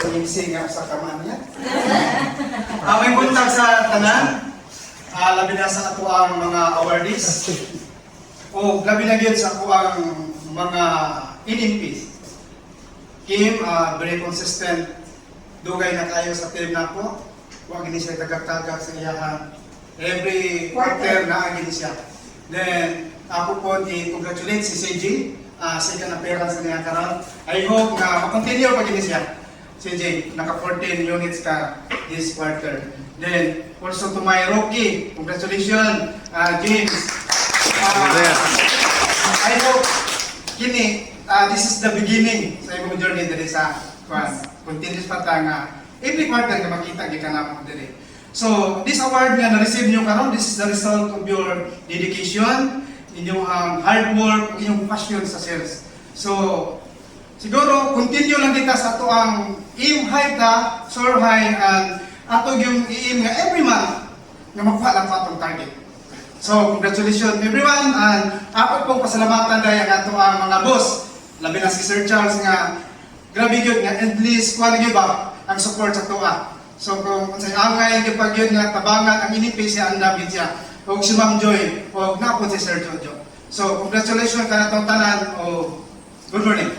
Pag-imsi nga sa kaman niya. May buntag sa tanan. Labi na sa ato ang mga awardees. O labi na yun sa ato ang mga NMPs. Kim, very consistent. Dugay na kayo sa team na po. Huwag ini siya tagak-tagak sa iyahan. Every quarter na agin siya. Then, ako po i-congratulate si CJ. Second appearance na niya karon. I hope na makontinue pag ini siya. CJ, naka 14 units ka this quarter. Then, also to my rookie, congratulations, James. I hope, kini, this is the beginning sa imong journey diri sa continuous pa ta nga every quarter nga makita gyud kana mo diri. So, this award nga na-receive niyo karon, this is the result of your dedication, inyong hard work, inyong passion sa sales. So, siguro continue lang kita sa ato ang aim high ta, soar high, and ato yung aim nga every month nga makuha lang pa atong target. So, congratulations everyone, and ako pong pasalamatan dahil ang ato ang mga boss, labi na si Sir Charles nga grabe yun nga at least kuha na ba ang support sa tuwa. So kung sa angay gipag yun nga tabangan ang inipis siya ang labit siya. O si Ma'am Joy o napon si Sir Jojo. So congratulations kanatong tanan o good morning.